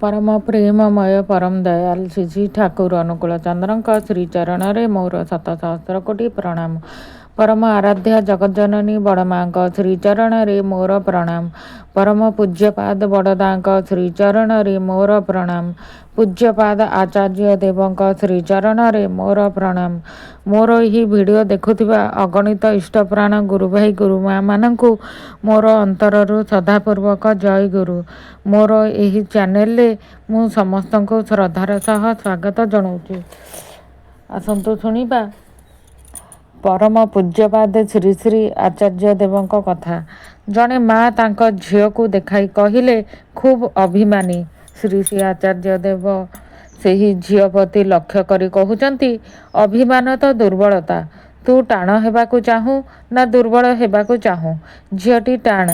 परम प्रेममय परम दयाल श्री श्री ठाकुर अनुकूल चंद्र श्रीचरण मोर 7 सहस्र कोटि प्रणाम। परम आराध्या जगज्जननी बड़माँ श्रीचरण मोर प्रणाम। परम पूज्यपाद बड़दा श्रीचरण मोर प्रणाम। पूज्यपाद आचार्य देवों श्रीचरण मोर प्रणाम। मोर यही वीडियो देखुथिबा अगणित इष्टप्राण गुरु भाई गुरु माँ मानू मोर अंतररू श्रद्धापूर्वक जय गुरु। मोर यही चैनल मु समस्त को श्रद्धार सह स्वागत जनाऊँ। आसतु शुणा परम पूज्यपाद श्री श्री आचार्य देवों कथा। जड़े माँ तांक झील को देखाई कहले खूब अभिमानी। श्री श्री आचार्य देव से ही झील प्रति लक्ष्य करी कहउचंती अभिमान तो दुर्बलता। तू टाण हेबाकु चाहू ना दुर्बल हेबाकु चाहू, झीलटी टाण।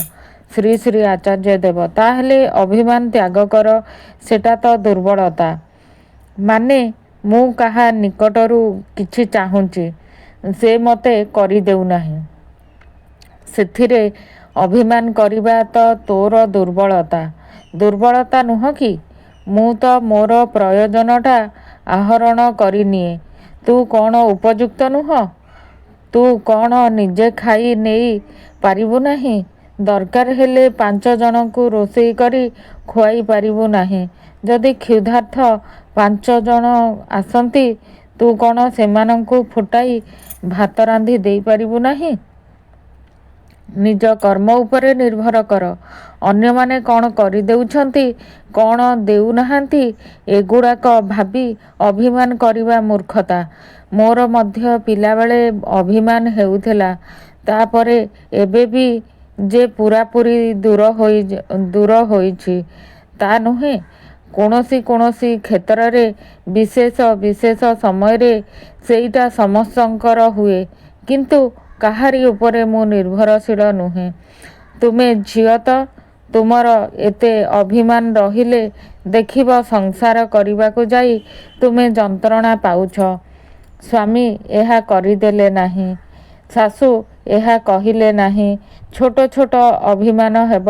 श्री श्री आचार्य देव ताहले अभिमान त्याग कर, सेटा तो दुर्बलता। माने मु कहा निकटरू किछि चाहूची से मते करी देउ नाही, सेथिरे अभिमान करिबा तो तोर दुर्बलता। दुर्बलता नुह कि मु तो मोर प्रयोजनटा आहरण करिनिए, तू कौन उपयुक्त नुह? तू कौन निजे खाई नेई पारिबु नाही? दरकार हेले 5 जनकू रोषेई करी खुआई पारिबु नाही। जदि क्षुधार्थ 5 जन आसंती, तू कौन सेमानंकू फुटाई भात रांधि देई पारिबु नाही? निज कर्म उपरे निर्भर कर। अन्य माने कौन करि देउछंती कौन देउ नाहांती एगुड़ाक भाबी अभिमान करिबा मूर्खता। मोर मध्य पिलाबेले अभिमान हेउथिला, तापरे एबे भी जे पूरापूरी दूर होइछि ता नुहे। कोनोसी क्षेत्र रे विशेष समय रे सेईटा समस्तंकर हुए, किंतु काहारी उपरे मु निर्भरशील नुहे। तुमे झियो तो तुमर एते अभिमान रहिले देखिब संसार करिबाकु जाई तुमे जंत्रणा पाउछ। स्वामी एहा करिदेले नाही, सासु एहा कहिले नाही, छोट छोट अभिमान हेब,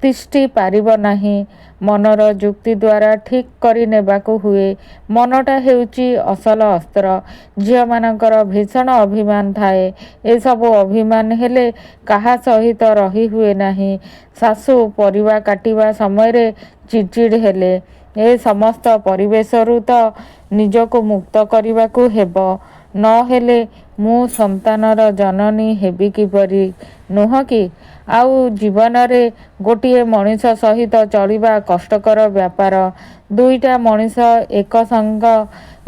तिष्ठि पारिब नाही। मनर जुक्ति द्वारा ठीक करि नेबाकु हुए। मनटा हेउची असल अस्त्र। झियो मानकर भीषण अभिमान थाए। ए सबु अभिमान हेले काहा सहित रही हुए नाही। सासु परिवा काटिबा समय रे चिड़चिड़ हेले, ए समस्त परिवेशरू तो निजको मुक्त करिबाकु हेब, न हेले मु संतानर जननी हेबी किपरि, नुह कि? आउ जीवन रे गोटिए मनीष सहित चलिबा कष्टकर व्यापार। दुईटा मनीष एक संग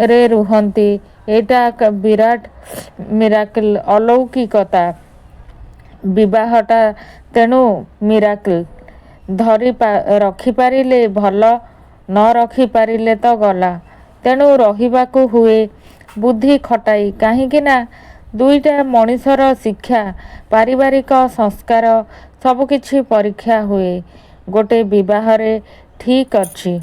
रे रुहंती, एटा विराट मिराकल, अलौकिकता। विवाहटा तेणु मिराकल। रखी पारिले भल, न रखी पारिले तो गला। तेणु रहिबाकु हुए बुद्धि खटाई, काहींकिना दुईटा मनीषर शिक्षा, पारिवारिक संस्कार सबकिछि परीक्षा हुए गोटे विवाहरे। ठीक अछि।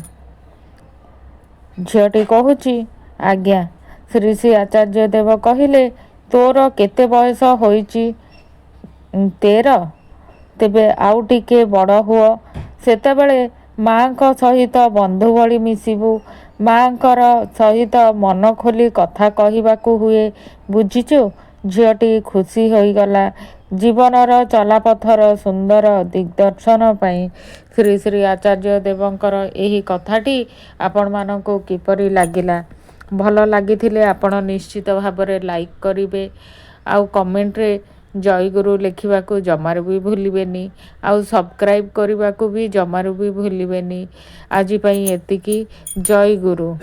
झीलटी कहूची, आज्ञा। श्री श्री आचार्य देव कहिले, तोर केते बयस होइची? 13। तेबे आउ टिके बड़ हुओ, सेतेबेले माँक सहित बंधु भଳି मिसिबु। माँकर सहित मन खोली कथा कहिबाकु हुए, बुझिचु? झीलटी खुशी होइगला। जीवनर चलापथर सुंदर दिग्दर्शन पाई श्री श्री आचार्य देवंकर एही कथाटी आपण मानकु किपरि लागिला? भल लागिथिले आपण निश्चित भाबरे लाइक करिवे, आउ कमेंट रे जय गुरु लिखिबाकु जमारू भी भूलिबेनी, आउ सब्सक्राइब करिबाकु भी जमारू भी भूलिबेनी। आजि पई एतिकी। जय गुरु।